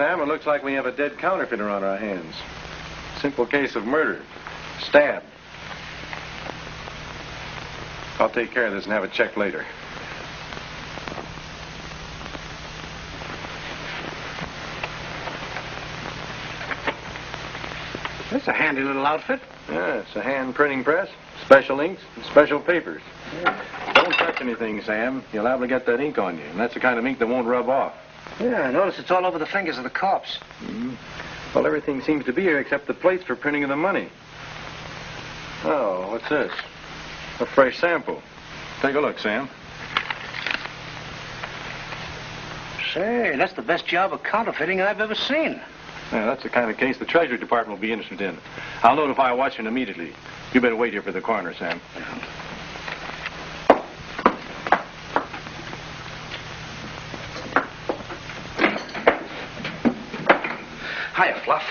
Sam, it looks like we have a dead counterfeiter on our hands. Simple case of murder. Stab. I'll take care of this and have it checked later. This is a handy little outfit. Yeah, it's a hand printing press, special inks, and special papers. Yeah. Don't touch anything, Sam. You'll liable to get that ink on you, and that's the kind of ink that won't rub off. Yeah, I notice it's all over the fingers of the corpse. Mm-hmm. Well, everything seems to be here except the plates for printing of the money. Oh, what's this? A fresh sample. Take a look, Sam. Say, that's the best job of counterfeiting I've ever seen. Yeah, that's the kind of case the Treasury Department will be interested in. I'll notify Washington immediately. You better wait here for the coroner, Sam. Hiya, Fluff.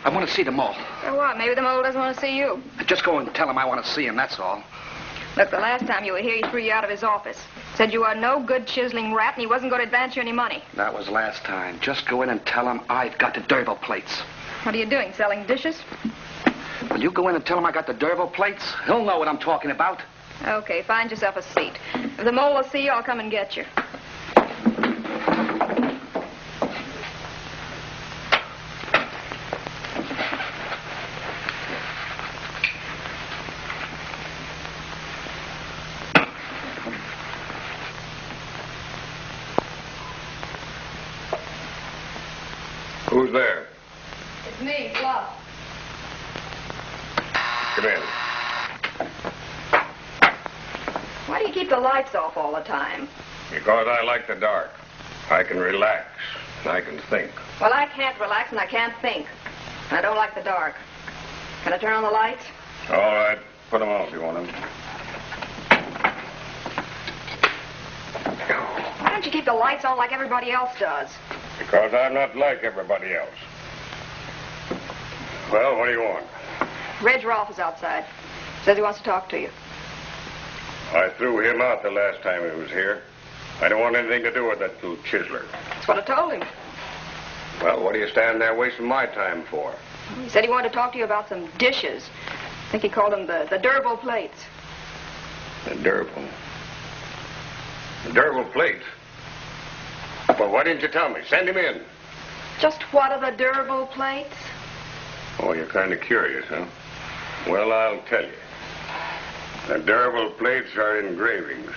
I want to see the mole. For what? Maybe the mole doesn't want to see you. Just go and tell him I want to see him, that's all. Look, the last time you were here, he threw you out of his office. Said you were no good chiseling rat and he wasn't going to advance you any money. That was last time. Just go in and tell him I've got the Derville plates. What are you doing, selling dishes? Will you go in and tell him I got the Derville plates? He'll know what I'm talking about. Okay, find yourself a seat. If the mole will see you, I'll come and get you. Who's there? It's me, Fluff. Come in. Why do you keep the lights off all the time? Because I like the dark. I can relax, and I can think. Well, I can't relax and I can't think. And I don't like the dark. Can I turn on the lights? All right, put them on if you want them. Why don't you keep the lights on like everybody else does? Because I'm not like everybody else. Well, what do you want? Reg Rolfe is outside. Says he wants to talk to you. I threw him out the last time he was here. I don't want anything to do with that little chiseler. That's what I told him. Well, what are you standing there wasting my time for? He said he wanted to talk to you about some dishes. I think he called them the Derville plates. The Derville? The Derville plates? Well, why didn't you tell me? Send him in. Just what are the Derville plates? Oh, you're kind of curious, huh? Well, I'll tell you. The Derville plates are engravings.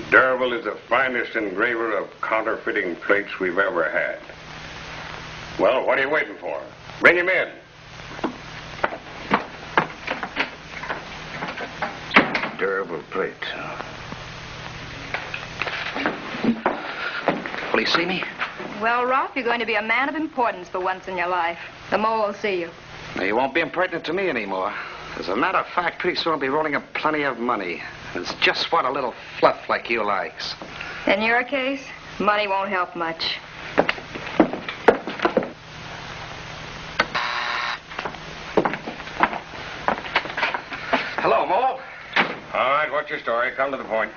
Derville is the finest engraver of counterfeiting plates we've ever had. Well, what are you waiting for? Bring him in. Derville plates, huh? Will he see me? Well, Rolfe, you're going to be a man of importance for once in your life. The mole will see you. Now, you won't be impertinent to me anymore. As a matter of fact, pretty soon I'll be rolling up plenty of money. It's just what a little fluff like you likes. In your case, money won't help much. Hello, Mole. All right, what's your story? Come to the point.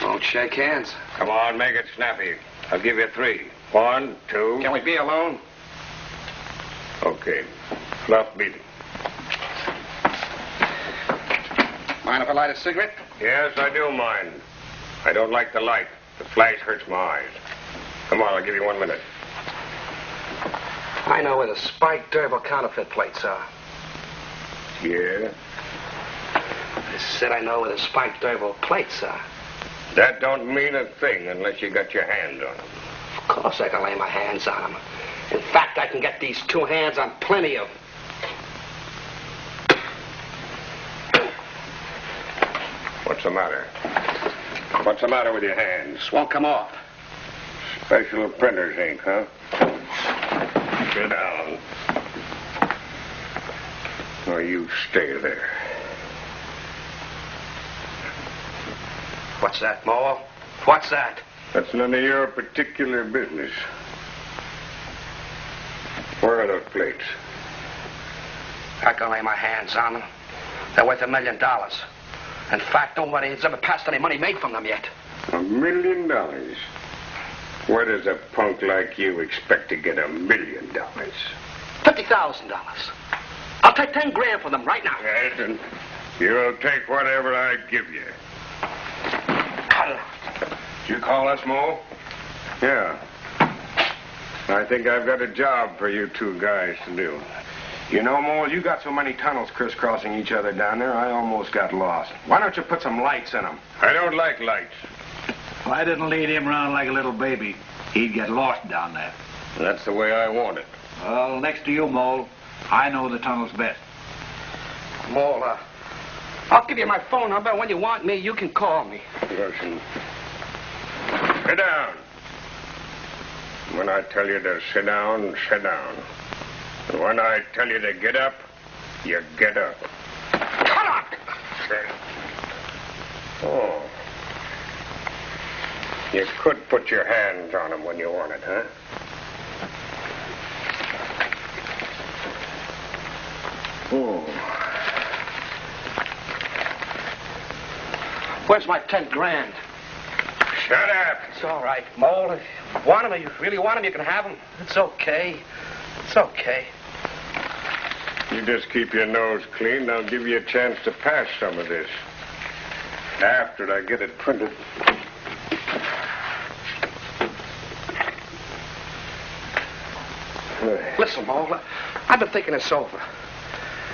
Won't shake hands. Come on, make it snappy. I'll give you 3. 1, 2... Can we be alone? Okay. Fluff, beat it. Mind if I light a cigarette? Yes, I do mind. I don't like the light. The flash hurts my eyes. Come on, I'll give you 1 minute. I know where the spiked Derville counterfeit plates are. Yeah? I said I know where the spiked Derville plates are. That don't mean a thing unless you got your hands on them. Of course I can lay my hands on them. In fact, I can get these 2 hands on plenty of... What's the matter? What's the matter with your hands? This won't come off. Special printer's ink, huh? Sit down. Or you stay there. What's that, Mole? What's that? That's none of your particular business. Where are those plates? I can lay my hands on them. They're worth $1 million. In fact, nobody has ever passed any money made from them yet. $1 million? Where does a punk like you expect to get $1 million? $50,000. I'll take 10 grand for them right now. Yes, and you'll take whatever I give you. Cut it out. Did you call us, Mo? Yeah. I think I've got a job for you two guys to do. You know, Mole, you got so many tunnels crisscrossing each other down there, I almost got lost. Why don't you put some lights in them? I don't like lights. If I didn't lead him around like a little baby, he'd get lost down there. That's the way I want it. Well, next to you, Mole, I know the tunnels best. Mole, I'll give you my phone number. When you want me, you can call me. Listen. Sit down. When I tell you to sit down, sit down. And when I tell you to get up, you get up. Cut up! Oh. You could put your hands on him when you want it, huh? Oh. Where's my 10 grand? Shut up. It's all right, Mole. If you want them, if you really want them, you can have them. It's okay. It's okay. You just keep your nose clean, I'll give you a chance to pass some of this. After I get it printed. Listen, Mole, I've been thinking this over.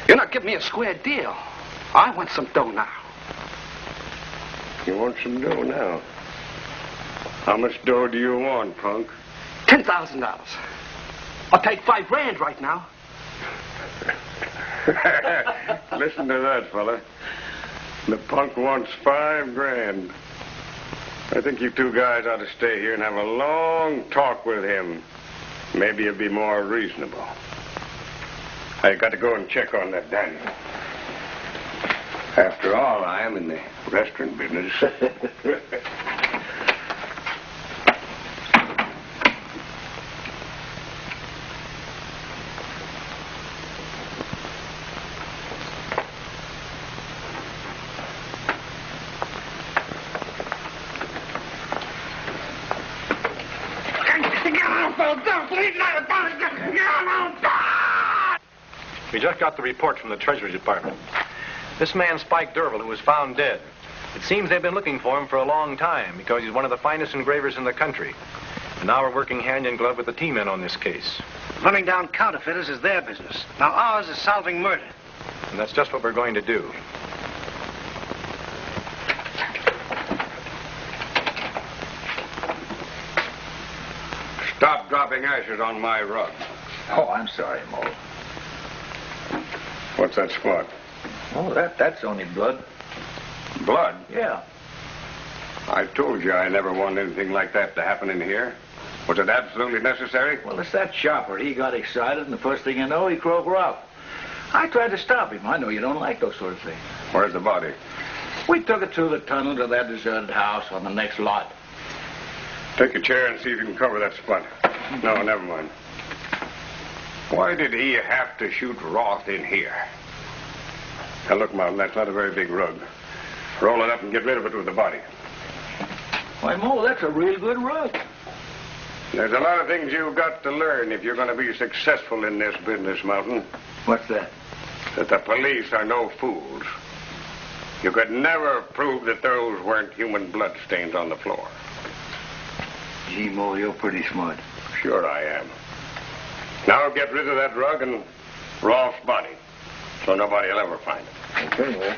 You're not giving me a square deal. I want some dough now. You want some dough now? How much dough do you want, punk? $10,000. I'll take 5 grand right now. Listen to that, fella. The punk wants 5 grand. I think you two guys ought to stay here and have a long talk with him. Maybe he'll be more reasonable. I got to go and check on that Daniel. After all, I am in the restaurant business. We just got the report from the Treasury Department. This man, Spike Durville, who was found dead. It seems they've been looking for him for a long time because he's one of the finest engravers in the country. And now we're working hand in glove with the T-men on this case. Running down counterfeiters is their business. Now ours is solving murder. And that's just what we're going to do. Stop dropping ashes on my rug. Oh, I'm sorry, Mole. What's that spot? Oh, that's only blood. Blood? Yeah. I told you I never want anything like that to happen in here. Was it absolutely necessary? Well, it's that chopper. He got excited, and the first thing you know, he croaked her out. I tried to stop him. I know you don't like those sort of things. Where's the body? We took it through the tunnel to that deserted house on the next lot. Take a chair and see if you can cover that spot. No, never mind. Why did he have to shoot Roth in here? Now, look, Martin, that's not a very big rug. Roll it up and get rid of it with the body. Why, Mo, that's a real good rug. There's a lot of things you've got to learn if you're going to be successful in this business, Mountain. What's that? That the police are no fools. You could never prove that those weren't human blood stains on the floor. Gee, Mo, you're pretty smart. Sure I am. Now get rid of that rug and Rolf's body, so nobody will ever find it. Okay, well.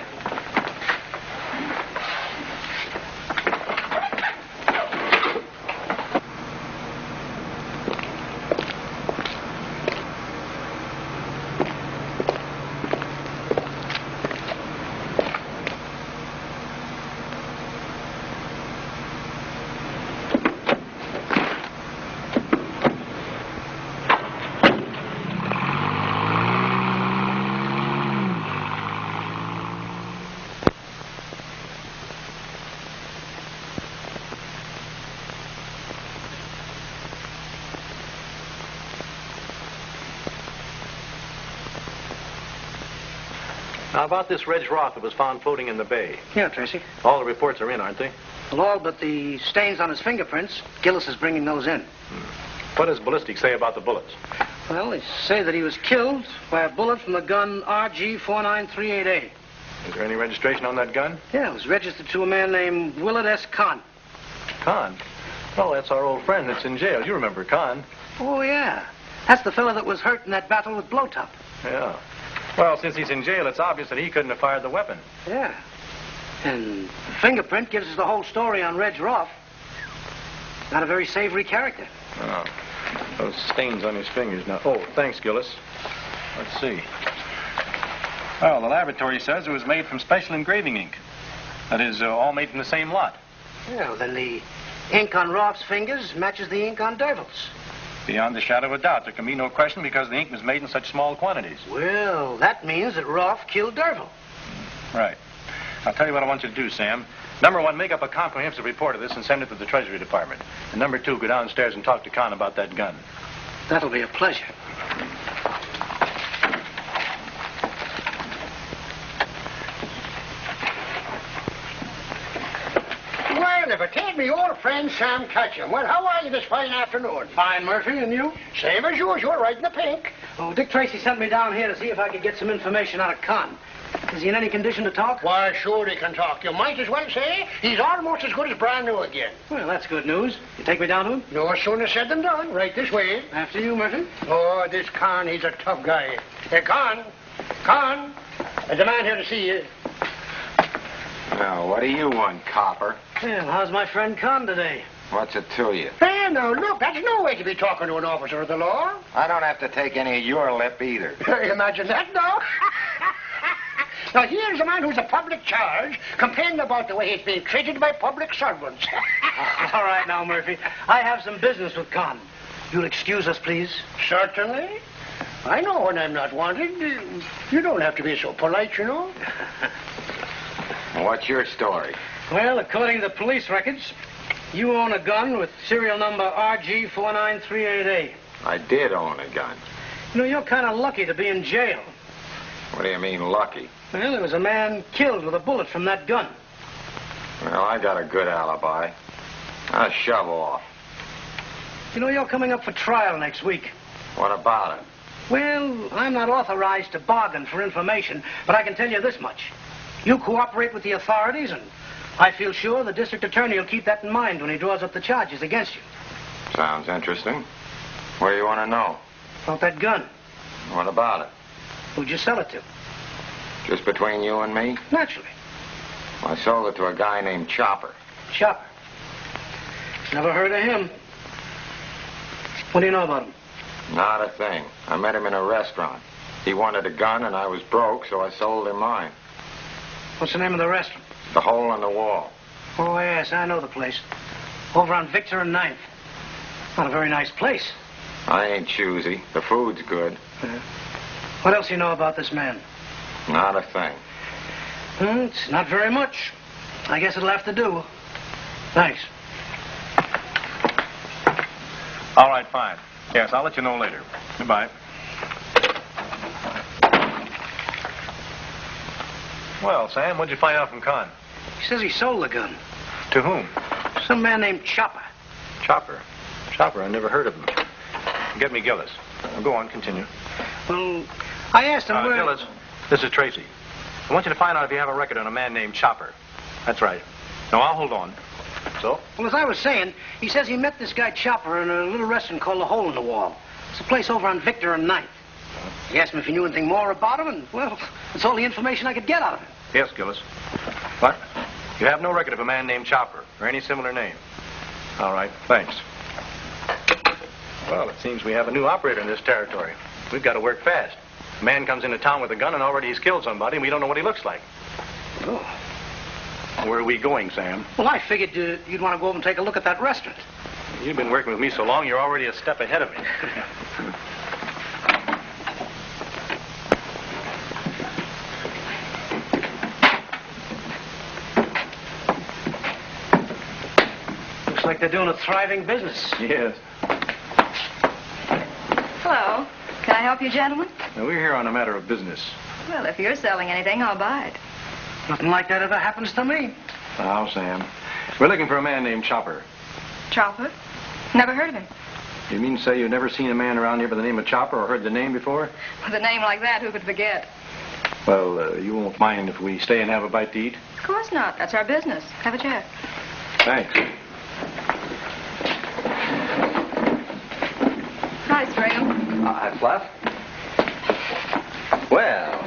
Now, about this Reg Roth that was found floating in the bay. Yeah, Tracy. All the reports are in, aren't they? Well, all but the stains on his fingerprints. Gillis is bringing those in. What does ballistics say about the bullets? Well, they say that he was killed by a bullet from the gun RG4938A. Is there any registration on that gun? Yeah, it was registered to a man named Willard S. Kahn. Kahn? Oh, that's our old friend that's in jail. You remember Kahn. Oh, yeah. That's the fellow that was hurt in that battle with Blowtop. Yeah. Well, since he's in jail, it's obvious that he couldn't have fired the weapon. Yeah. And the fingerprint gives us the whole story on Reg Roth. Not a very savory character. Oh. Those stains on his fingers now. Oh, thanks, Gillis. Let's see. Well, the laboratory says it was made from special engraving ink. That is, all made from the same lot. Yeah, well, then the ink on Roth's fingers matches the ink on Derville's. Beyond the shadow of a doubt. There can be no question because the ink was made in such small quantities. Well, that means that Roth killed Derville. Right. I'll tell you what I want you to do, Sam. Number one, make up a comprehensive report of this and send it to the Treasury Department. And number two, go downstairs and talk to Kahn about that gun. That'll be a pleasure. Well, if it ain't me old friend Sam Ketchum. Well, how are you this fine afternoon? Fine, Murphy, and you? Same as usual, right in the pink. Oh, Dick Tracy sent me down here to see if I could get some information out of Kahn. Is he in any condition to talk? Why, sure he can talk. You might as well say he's almost as good as brand new again. Well, that's good news. You take me down to him? No sooner said than done. Right this way. After you, Murphy. Oh, this Kahn, he's a tough guy. Hey, Kahn, there's a man here to see you. Now, what do you want, copper? Well, how's my friend Kahn today? What's it to you? Hey, now, look, that's no way to be talking to an officer of the law. I don't have to take any of your lip either. Imagine that, now. Now, here's a man who's a public charge complaining about the way he's being treated by public servants. All right now, Murphy. I have some business with Kahn. You'll excuse us, please? Certainly. I know when I'm not wanted. You don't have to be so polite, you know. What's your story? Well, according to the police records, you own a gun with serial number RG4938A. I did own a gun. You know, you're kind of lucky to be in jail. What do you mean, lucky? Well, there was a man killed with a bullet from that gun. Well, I got a good alibi. Now shove off. You know, you're coming up for trial next week. What about it? Well, I'm not authorized to bargain for information, but I can tell you this much. You cooperate with the authorities, and I feel sure the district attorney will keep that in mind when he draws up the charges against you. Sounds interesting. What do you want to know? About that gun. What about it? Who'd you sell it to? Just between you and me? Naturally. I sold it to a guy named Chopper. Chopper. Never heard of him. What do you know about him? Not a thing. I met him in a restaurant. He wanted a gun, and I was broke, so I sold him mine. What's the name of the restaurant? The Hole in the Wall. Oh, yes, I know the place. Over on Victor and 9th. Not a very nice place. I ain't choosy. The food's good. What else do you know about this man? Not a thing. It's not very much. I guess it'll have to do. Thanks. All right, fine. Yes, I'll let you know later. Goodbye. Well, Sam, what'd you find out from Kahn? He says he sold the gun. To whom? Some man named Chopper. Chopper. Chopper, I never heard of him. Get me Gillis. Go on, continue. Well, I asked him where... Gillis, this is Tracy. I want you to find out if you have a record on a man named Chopper. That's right. No, I'll hold on. So? Well, as I was saying, he says he met this guy Chopper in a little restaurant called the Hole in the Wall. It's a place over on Victor and 9th. I asked him if he knew anything more about him, and, well, that's all the information I could get out of him. Yes, Gillis. What? You have no record of a man named Chopper, or any similar name. All right, thanks. Well, it seems we have a new operator in this territory. We've got to work fast. A man comes into town with a gun and already he's killed somebody, and we don't know what he looks like. Oh. Where are we going, Sam? Well, I figured you'd want to go over and take a look at that restaurant. You've been working with me so long, you're already a step ahead of me. Looks like they're doing a thriving business. Yes. Hello. Can I help you, gentlemen? Now, we're here on a matter of business. Well, if you're selling anything, I'll buy it. Nothing like that ever happens to me. Now, Sam, We're looking for a man named Chopper. Chopper? Never heard of him. You mean to say you've never seen a man around here by the name of Chopper or heard the name before? With a name like that, who could forget? Well, you won't mind if we stay and have a bite to eat? Of course not. That's our business. Have a chair. Thanks. Hi, Stringham. Hi, Fluff. Well,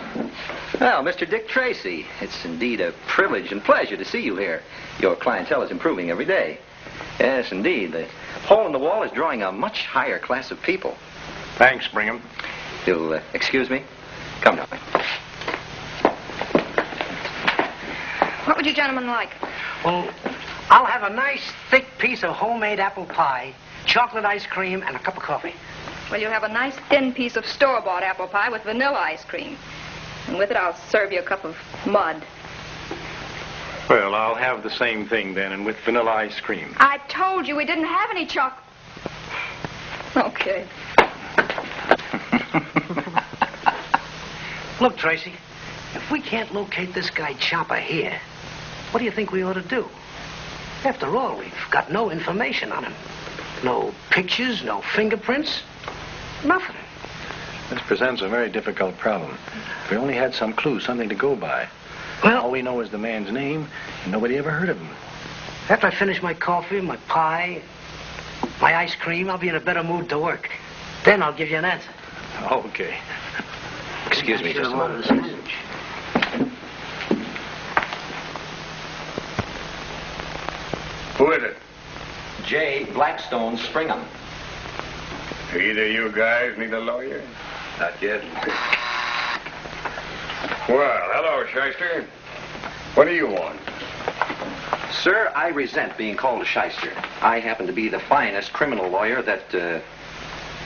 Mr. Dick Tracy, it's indeed a privilege and pleasure to see you here. Your clientele is improving every day. Yes, indeed. The hole in the wall is drawing a much higher class of people. Thanks, Brigham. You'll excuse me? Come now. What would you gentlemen like? Well, I'll have a nice thick piece of homemade apple pie, chocolate ice cream, and a cup of coffee. Well, you'll have a nice thin piece of store-bought apple pie with vanilla ice cream. And with it, I'll serve you a cup of mud. Well, I'll have the same thing then, and with vanilla ice cream. I told you we didn't have any chocolate. Okay. Look, Tracy, if we can't locate this guy Chopper here, what do you think we ought to do? After all, we've got no information on him. No pictures, no fingerprints, nothing. This presents a very difficult problem. If we only had some clue, something to go by. Well, all we know is the man's name, and nobody ever heard of him. After I finish my coffee, my pie, my ice cream, I'll be in a better mood to work. Then I'll give you an answer. Okay. Excuse me just a moment. Who is it? J. Blackstone Springham. Either you guys need a lawyer? Not yet. Well, hello, Shyster. What do you want? Sir, I resent being called a shyster. I happen to be the finest criminal lawyer that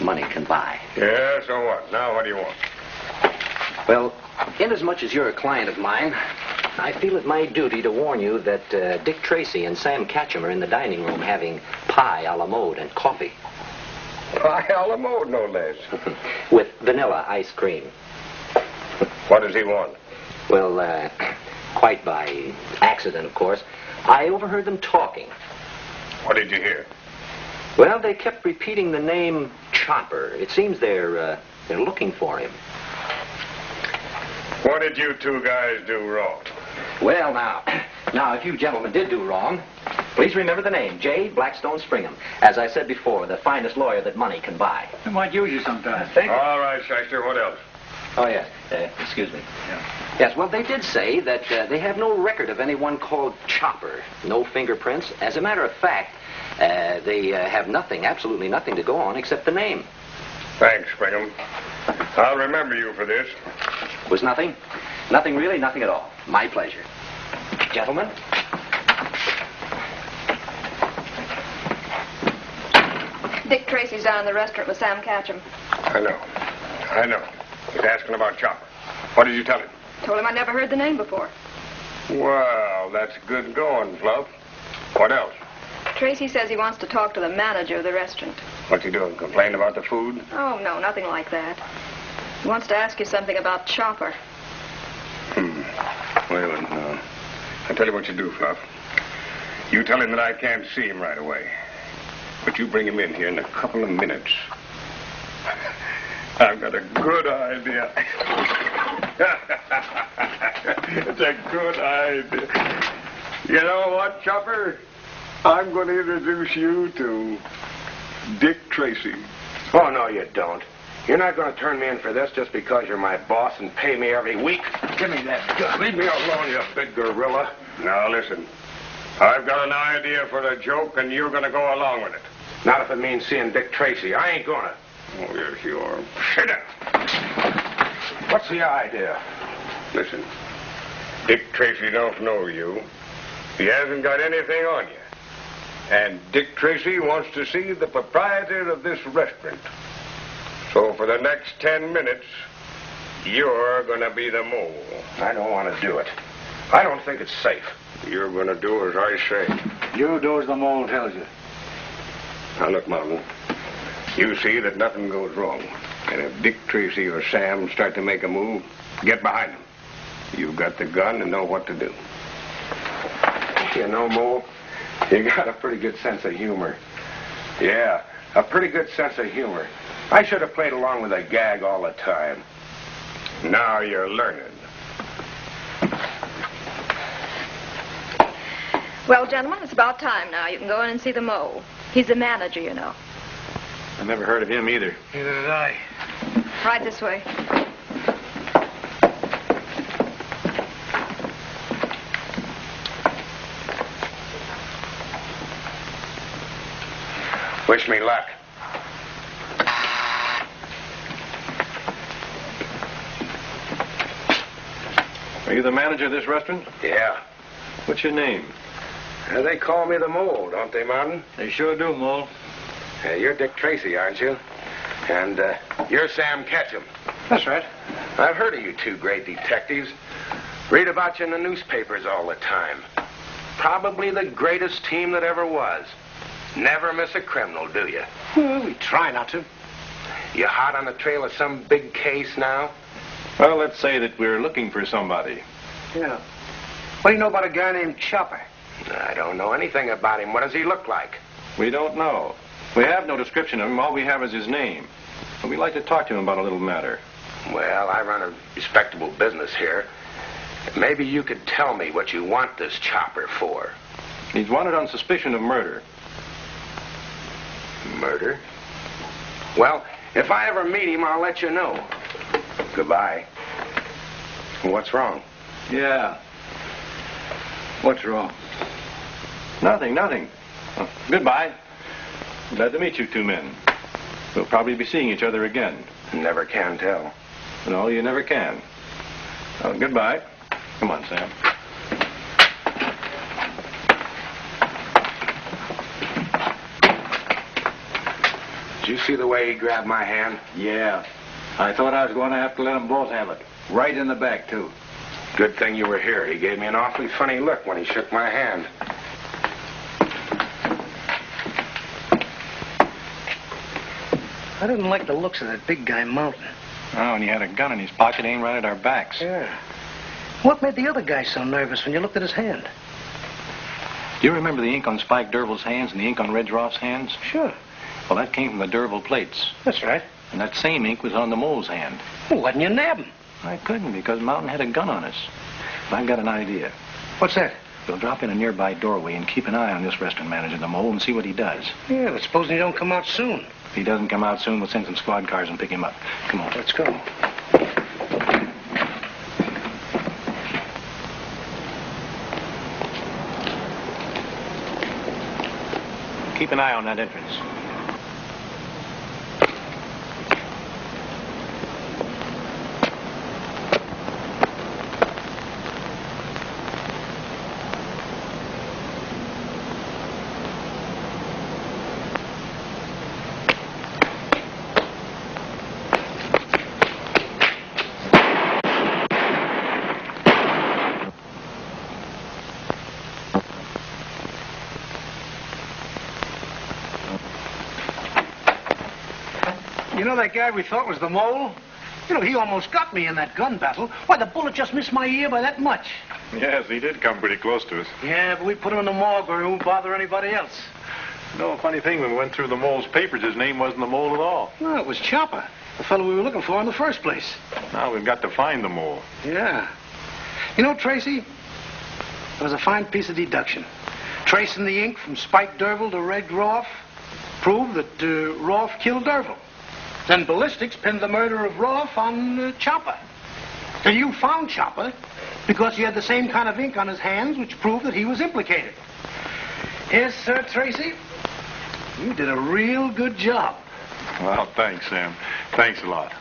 money can buy. Yeah, so what? Now what do you want? Well, inasmuch as you're a client of mine, I feel it my duty to warn you that Dick Tracy and Sam Catcham are in the dining room having pie a la mode and coffee. Pie a la mode, no less. With vanilla ice cream. What does he want? Well, quite by accident, of course, I overheard them talking. What did you hear? Well, they kept repeating the name Chopper. It seems they're looking for him. What did you two guys do wrong? Well, now, if you gentlemen did do wrong, please remember the name, J. Blackstone Springham. As I said before, the finest lawyer that money can buy. I might use you sometime. All right, Shyster, what else? Oh, yes. Excuse me. Yeah. Yes, well, they did say that they have no record of anyone called Chopper. No fingerprints. As a matter of fact, they have nothing, absolutely nothing to go on except the name. Thanks, Brigham. I'll remember you for this. Was nothing? Nothing really, nothing at all. My pleasure. Gentlemen? Dick Tracy's down in the restaurant with Sam Catcham. I know. He's asking about Chopper. What did you tell him? Told him I never heard the name before. Well, that's good going, Fluff. What else? Tracy says he wants to talk to the manager of the restaurant. What's he doing? Complain about the food? Oh, no, nothing like that. He wants to ask you something about Chopper. Well, no. I'll tell you what you do, Fluff. You tell him that I can't see him right away. But you bring him in here in a couple of minutes. I've got a good idea. It's a good idea. You know what, Chopper? I'm going to introduce you to Dick Tracy. Oh, no, you don't. You're not going to turn me in for this just because you're my boss and pay me every week. Give me that gun. Leave me alone, you big gorilla. Now, listen. I've got an idea for the joke, and you're going to go along with it. Not if it means seeing Dick Tracy. I ain't gonna. Oh, yes, you are. Sit down. What's the idea? Listen. Dick Tracy don't know you. He hasn't got anything on you. And Dick Tracy wants to see the proprietor of this restaurant. So for the next 10 minutes, you're going to be the mole. I don't want to do it. I don't think it's safe. You're going to do as I say. You do as the mole tells you. Now, look, Mountain. You see that nothing goes wrong. And if Dick Tracy or Sam start to make a move, get behind them. You've got the gun and know what to do. You know, Mole, You got a pretty good sense of humor. Yeah, a pretty good sense of humor. I should have played along with a gag all the time. Now you're learning. Well, gentlemen, it's about time now. You can go in and see the mole. He's the manager, you know. I never heard of him either. Neither did I. Right this way. Wish me luck. Are you the manager of this restaurant? Yeah. What's your name? They call me the Mole, don't they, Martin? They sure do, Mole. You're Dick Tracy, aren't you? And you're Sam Ketchum. That's right. I've heard of you two great detectives. Read about you in the newspapers all the time. Probably the greatest team that ever was. Never miss a criminal, do you? Well, we try not to. You hot on the trail of some big case now? Well, let's say that we're looking for somebody. Yeah. What do you know about a guy named Chopper? I don't know anything about him. What does he look like? We don't know. We have no description of him. All we have is his name. But we'd like to talk to him about a little matter. Well, I run a respectable business here. Maybe you could tell me what you want this Chopper for. He's wanted on suspicion of murder. Murder? Well, if I ever meet him, I'll let you know. Goodbye. What's wrong? Yeah. What's wrong? Nothing. Oh, goodbye. Glad to meet you two men. We'll probably be seeing each other again. Never can tell. No, you never can. Oh, goodbye. Come on, Sam. Did you see the way he grabbed my hand? Yeah. I thought I was going to have to let them both have it. Right in the back, too. Good thing you were here. He gave me an awfully funny look when he shook my hand. I didn't like the looks of that big guy mounting. Oh, and he had a gun in his pocket aimed right at our backs. Yeah. What made the other guy so nervous when you looked at his hand? Do you remember the ink on Spike Derville's hands and the ink on Red Roth's hands? Sure. Well, that came from the Derville plates. That's right. And that same ink was on the mole's hand. Well, why didn't you nab him? I couldn't because Mountain had a gun on us. But I've got an idea. What's that? We'll drop in a nearby doorway and keep an eye on this restaurant manager, the mole, and see what he does. Yeah, but supposing he don't come out soon. If he doesn't come out soon, we'll send some squad cars and pick him up. Come on. Let's go. Keep an eye on that entrance. You know that guy we thought was the mole? You know, he almost got me in that gun battle. Why, the bullet just missed my ear by that much. Yes, he did come pretty close to us. Yeah, but we put him in the morgue where he won't bother anybody else. No, funny thing, when we went through the mole's papers, his name wasn't the mole at all. No, it was Chopper, the fellow we were looking for in the first place. Now we've got to find the mole. Yeah. You know, Tracy, it was a fine piece of deduction. Tracing the ink from Spike Derville to Red Roth proved that Roth killed Derville. Then ballistics pinned the murder of Roth on Chopper. And you found Chopper because he had the same kind of ink on his hands, which proved that he was implicated. Yes, sir, Tracy. You did a real good job. Well, thanks, Sam. Thanks a lot.